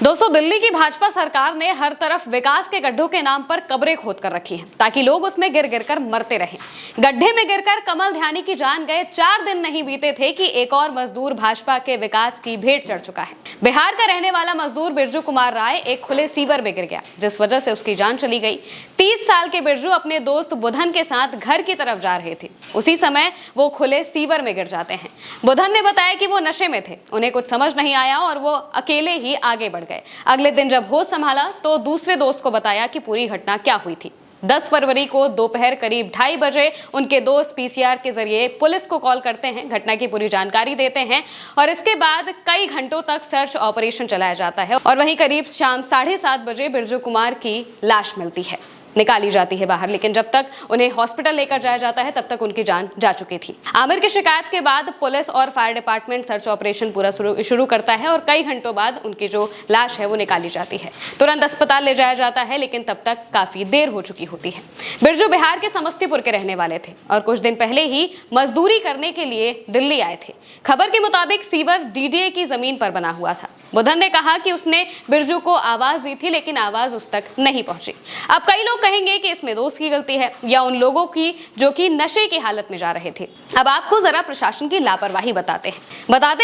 दोस्तों, दिल्ली की भाजपा सरकार ने हर तरफ विकास के गड्ढों के नाम पर कब्रें खोद कर रखी हैं ताकि लोग उसमें गिर गिर कर मरते रहें। गड्ढे में गिरकर कमल ध्यानी की जान गए 4 दिन नहीं बीते थे कि एक और मजदूर भाजपा के विकास की भेंट चढ़ चुका है। बिहार का रहने वाला मजदूर बिरजू कुमार राय एक खुले सीवर में गिर गया, जिस वजह से उसकी जान चली गई। 30 साल के बिरजू अपने दोस्त बुधन के साथ घर की तरफ जा रहे थे। उसी समय वो खुले सीवर में गिर जाते हैं। बुधन ने बताया कि वो नशे में थे, उन्हें कुछ समझ नहीं आया और वो अकेले ही आगे बढ़ गए। अगले दिन जब होश संभाला तो दूसरे दोस्त को बताया कि पूरी घटना क्या हुई थी। 10 फरवरी को दोपहर करीब 2:30 बजे उनके दोस्त पीसीआर के जरिए पुलिस को कॉल करते हैं, घटना की पूरी जानकारी देते हैं और इसके बाद कई घंटों तक सर्च ऑपरेशन चलाया जाता है और वहीं करीब शाम 7:30 बजे बिरजू कुमार की लाश मिलती है, निकाली जाती है बाहर। लेकिन जब तक उन्हें हॉस्पिटल लेकर जाया जाता है तब तक उनकी जान जा चुकी थी। आमिर की शिकायत के बाद पुलिस और फायर डिपार्टमेंट सर्च ऑपरेशन पूरा शुरू करता है और कई घंटों बाद उनकी जो लाश है वो निकाली जाती है। तुरंत अस्पताल ले जाया जाता है, लेकिन तब तक काफी देर हो चुकी होती है। बिरजू बिहार के समस्तीपुर के रहने वाले थे और कुछ दिन पहले ही मजदूरी करने के लिए दिल्ली आए थे। खबर के मुताबिक सीवर डीडीए की जमीन पर बना हुआ था। बुधन ने कहा कि उसने बिरजू को आवाज दी थी, लेकिन आवाज उस तक नहीं पहुंची। अब कई लोग कहेंगे कि इसमें दोस्त की गलती है या उन लोगों की जो कि नशे की हालत में जा रहे थे। अब आपको जरा प्रशासन की लापरवाही बताते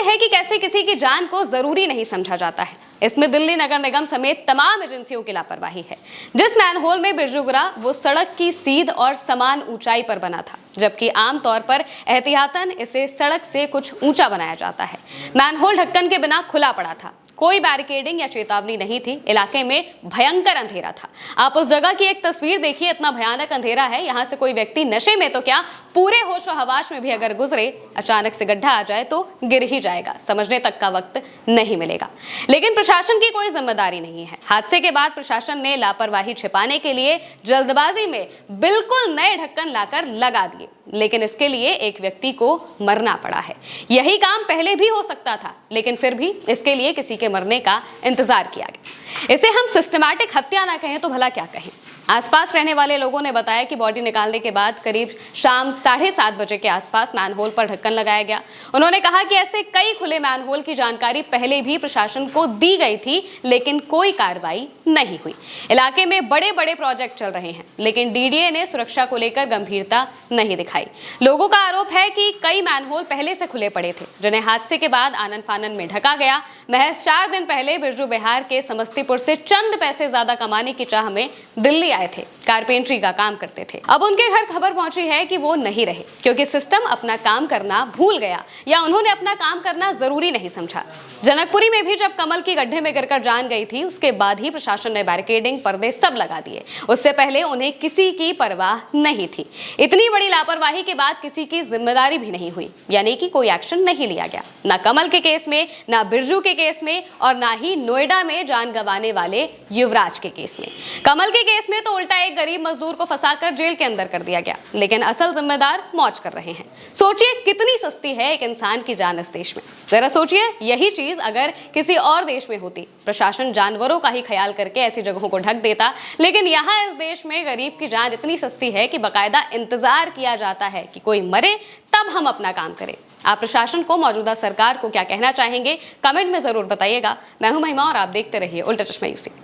हैं कि कैसे किसी की जान को जरूरी नहीं समझा जाता है। इसमें दिल्ली नगर निगम समेत तमाम एजेंसियों की लापरवाही है। जिस मैनहोल में बिरजू गिरा वो सड़क की सीध और समान ऊंचाई पर बना था, जबकि आमतौर पर एहतियातन इसे सड़क से कुछ ऊंचा बनाया जाता है। मैनहोल ढक्कन के बिना खुला पड़ा था, कोई बैरिकेडिंग या चेतावनी नहीं थी। इलाके में भयंकर अंधेरा था। आप उस जगह की एक तस्वीर देखिए, इतना भयानक अंधेरा है। यहाँ से कोई व्यक्ति नशे में तो क्या, पूरे होशो हवाश में भी अगर गुजरे, अचानक से गड्ढा आ जाए तो गिर ही जाएगा, समझने तक का वक्त नहीं मिलेगा। लेकिन प्रशासन की कोई जिम्मेदारी नहीं है। हादसे के बाद प्रशासन ने लापरवाही छिपाने के लिए जल्दबाजी में बिल्कुल नए ढक्कन लाकर लगा दिए, लेकिन इसके लिए एक व्यक्ति को मरना पड़ा है। यही काम पहले भी हो सकता था, लेकिन फिर भी इसके लिए किसी के मरने का इंतजार किया गया। इसे हम सिस्टमैटिक हत्या ना कहें तो भला क्या कहें। आसपास रहने वाले लोगों ने बताया कि बॉडी निकालने के बाद करीब शाम 7:30 बजे के आसपास मैनहोल पर ढक्कन लगाया गया। उन्होंने कहा कि ऐसे कई खुले मैनहोल की जानकारी पहले भी प्रशासन को दी गई थी, लेकिन कोई कार्रवाई नहीं हुई। इलाके में बड़े बड़े प्रोजेक्ट चल रहे हैं, लेकिन डीडीए ने सुरक्षा को लेकर गंभीरता नहीं दिखाई। लोगों का आरोप है कि कई मैनहोल पहले से खुले पड़े थे, जिन्हें हादसे के बाद आनन फानन में ढका गया। महज 4 दिन पहले बिरजू बिहार के समस्तीपुर से चंद पैसे ज्यादा कमाने की चाह में दिल्ली आए थे, कारपेंटरी का काम करते थे। अब उनके घर खबर पहुंची है कि वो नहीं रहे, क्योंकि सिस्टम अपना काम करना भूल गया या उन्होंने अपना काम करना जरूरी नहीं समझा। जनकपुरी में भी जब कमल की गड्ढे में गिरकर जान गई थी, उसके बाद ही प्रशासन ने बैरिकेडिंग, पर्दे सब लगा दिए। उससे पहले उन्हें किसी की परवाह नहीं थी। इतनी बड़ी लापरवाही के बाद किसी की जिम्मेदारी भी नहीं हुई, यानी कि कोई एक्शन नहीं लिया गया, ना कमल के केस में, ना बिरजू के केस में और ना ही नोएडा में जान गंवाने वाले युवराज के केस में। कमल के केस में तो उल्टा एक गरीब मजदूर को फंसाकर जेल के अंदर कर दिया गया, लेकिन असल जिम्मेदार मौज कर रहे हैं। सोचिए कितनी सस्ती है एक इंसान की जान इस देश में। जरा सोचिए, यही चीज अगर किसी और देश में होती, प्रशासन जानवरों का ही ख्याल करके ऐसी जगहों को ढक देता, लेकिन यहाँ इस देश में गरीब की जान इतनी सस्ती है कि बाकायदा इंतजार किया जाता है कि कोई मरे तब हम अपना काम करें। आप प्रशासन को, मौजूदा सरकार को क्या कहना चाहेंगे, कमेंट में जरूर बताइएगा। मैं हूं महिमा और आप देखते रहिए उल्टा चश्मा यूसी।